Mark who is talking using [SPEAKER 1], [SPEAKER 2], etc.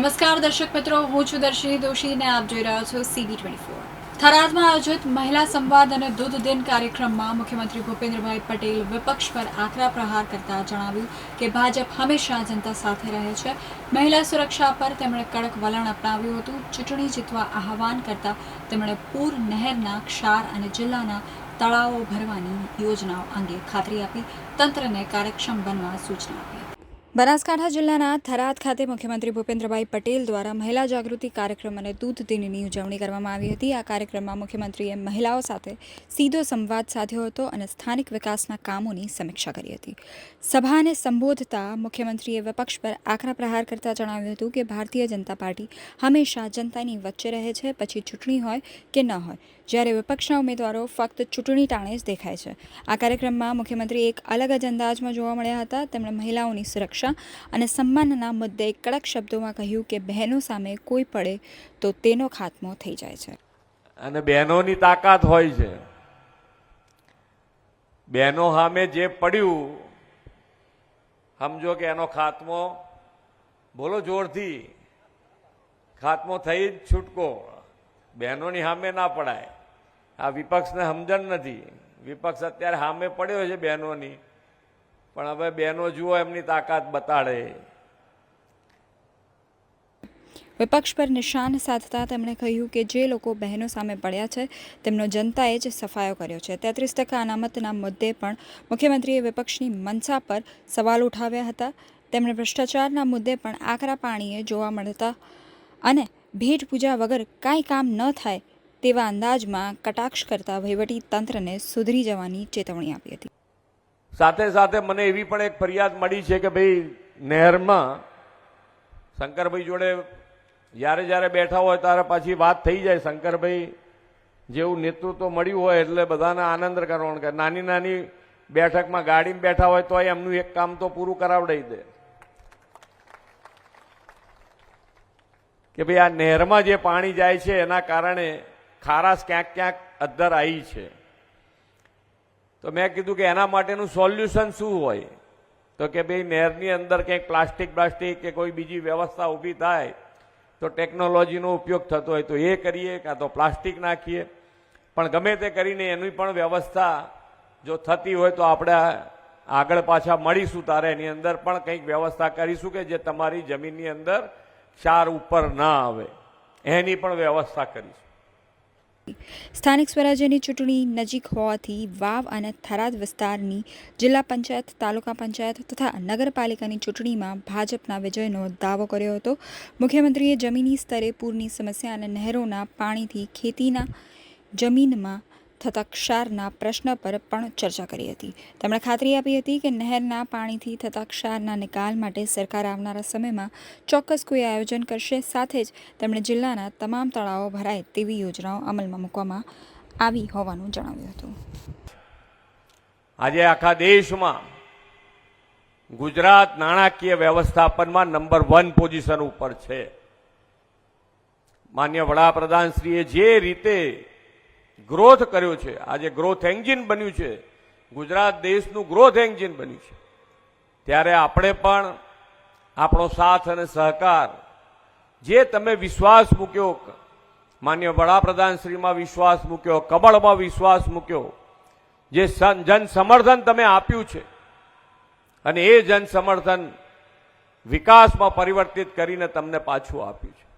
[SPEAKER 1] નમસ્કાર દર્શક મિત્રો, હું છું દર્શિની દોશી અને આપ જોઈ રહ્યા છો CV24। થરાદમાં આયોજિત મહિલા સંવાદ અને દૂધ દિન કાર્યક્રમમાં મુખ્યમંત્રી ભૂપેન્દ્રભાઈ પટેલ વિપક્ષ પર આકરા પ્રહાર કરતા જણાવ્યું કે ભાજપ હંમેશા જનતા સાથે રહે છે। મહિલા સુરક્ષા પર તેમણે કડક વલણ અપનાવ્યું હતું। ચૂંટણી જીતવા આહવાન કરતા તેમણે પૂર, નહેરના ક્ષાર અને જિલ્લાના તળાવો ભરવાની યોજનાઓ અંગે ખાતરી આપી તંત્રને કાર્યક્ષમ બનવા સૂચના આપી। બનાસકાંઠા જિલ્લાના થરાદ ખાતે મુખ્યમંત્રી ભૂપેન્દ્રભાઈ પટેલ દ્વારા મહિલા જાગૃતિ કાર્યક્રમ અને દૂધ દિનની ઉજવણી કરવામાં આવી હતી। આ કાર્યક્રમમાં મુખ્યમંત્રીએ મહિલાઓ સાથે સીધો સંવાદ સાધ્યો હતો અને સ્થાનિક વિકાસના કામોની સમીક્ષા કરી હતી। સભાને સંબોધતા મુખ્યમંત્રીએ વિપક્ષ પર આકરા પ્રહાર કરતા જણાવ્યું હતું કે ભારતીય જનતા પાર્ટી હંમેશા જનતાની વચ્ચે રહે છે, પછી ચૂંટણી હોય કે ન હોય, જ્યારે વિપક્ષના ઉમેદવારો ફક્ત ચૂંટણી ટાણે જ દેખાય છે। આ કાર્યક્રમમાં મુખ્યમંત્રી એક અલગ જ અંદાજમાં જોવા મળ્યા હતા। તેમણે મહિલાઓની સુરક્ષા અને સન્માનના મુદ્દે કડક શબ્દોમાં કહ્યું કે બહેનો સામે કોઈ પડે તો તેનો ખાત્મો થઈ જાય છે
[SPEAKER 2] અને બહેનોની તાકાત હોય છે। બહેનો સામે જે પડ્યું સમજો કે એનો ખાત્મો, બોલો જોરથી, ખાત્મો થઈ જ છૂટકો। બહેનોની સામે ના પડાય। આ વિપક્ષને સમજણ નથી। વિપક્ષ અત્યારે સામે પડ્યો છે બહેનોની, પણ હવે બહેનો જુઓ એમની તાકાત બતાડે।
[SPEAKER 1] વિપક્ષ પર નિશાન સાધતા તેમણે કહ્યું કે જે લોકો બહેનો સામે પડ્યા છે તેમનો જનતાએ જ સફાયો કર્યો છે। 33% અનામતના મુદ્દે પણ મુખ્યમંત્રીએ વિપક્ષની મનસા પર સવાલ ઉઠાવ્યા હતા। તેમણે ભ્રષ્ટાચારના મુદ્દે પણ આકરા પાણીએ જોવા મળતા અને ભેટ પૂજા વગર કાંઈ કામ ન થાય તેવા અંદાજમાં કટાક્ષ કરતા વહીવટી તંત્રને સુધરી જવાની ચેતવણી આપી હતી।
[SPEAKER 2] સાથે સાથે મને એવી પણ એક ફરિયાદ મળી છે કે ભાઈ નહેરમાં શંકરભાઈ જોડે જ્યારે બેઠા હોય ત્યારે પાછી વાત થઈ જાય। શંકરભાઈ જેવું નેતૃત્વ મળ્યું હોય એટલે બધાને આનંદ કરવાનો કે નાની નાની બેઠકમાં ગાડીમાં બેઠા હોય તો એમનું એક કામ તો પૂરું કરાવડાવી દે કે ભાઈ આ નહેરમાં જે પાણી જાય છે એના કારણે ખારાશ ક્યાંક ક્યાંક અદ્ધર આવી છે। તો મેં કીધું કે એના માટેનું સોલ્યુશન શું હોય? તો કે ભાઈ નહેરની અંદર ક્યાંક પ્લાસ્ટિક કે કોઈ બીજી વ્યવસ્થા ઊભી થાય તો ટેકનોલોજીનો ઉપયોગ થતો હોય તો એ કરીએ, કાં તો પ્લાસ્ટિક નાખીએ, પણ ગમે તે કરીને એની પણ વ્યવસ્થા જો થતી હોય તો આપણે આગળ પાછા મળીશું ત્યારે એની અંદર પણ કંઈક વ્યવસ્થા કરીશું કે જે તમારી જમીનની અંદર ક્ષાર ઉપર ના આવે, એની પણ વ્યવસ્થા કરીશું।
[SPEAKER 1] સ્થાનિક સ્વરાજ્યની ચૂંટણી નજીક હોવાથી વાવ અને થરાદ વિસ્તારની જિલ્લા પંચાયત, તાલુકા પંચાયત તથા નગરપાલિકાની ચૂંટણીમાં ભાજપના વિજયનો દાવો કર્યો હતો। મુખ્યમંત્રીએ જમીની સ્તરે પૂરની સમસ્યા અને નહેરોના પાણીથી ખેતીના જમીનમાં થતા ક્ષારના પ્રશ્ન પર પણ ચર્ચા કરી હતી। તેમણે ખાતરી આપી હતી કે નહેરના પાણીથી થતા ક્ષારના નિકાલ માટે સરકાર આવનારા સમયમાં ચોક્કસ કોઈ આયોજન કરશે। સાથે જ તેમણે જિલ્લાના તમામ તળાવો ભરાય તેવી યોજનાઓ અમલમાં મૂકવામાં આવી હોવાનું જણાવ્યું હતું।
[SPEAKER 2] આજે આખા દેશમાં ગુજરાત નાણાકીય વ્યવસ્થાપનમાં નંબર 1 પોઝિશન ઉપર છે। માન્ય વડાપ્રધાનશ્રીએ જે રીતે ગ્રોથ કર્યો છે, આજે ગ્રોથ એન્જિન બન્યું છે, ગુજરાત દેશનું ગ્રોથ એન્જિન બન્યું છે, ત્યારે આપણે પણ આપણો સાથ અને સહકાર, જે તમે વિશ્વાસ મૂક્યો, માન્ય વડાપ્રધાનશ્રીમાં વિશ્વાસ મૂક્યો, કમળમાં વિશ્વાસ મૂક્યો, જે જન સમર્થન તમે આપ્યું છે અને એ જન સમર્થન વિકાસમાં પરિવર્તિત કરીને તમને પાછું આપ્યું છે।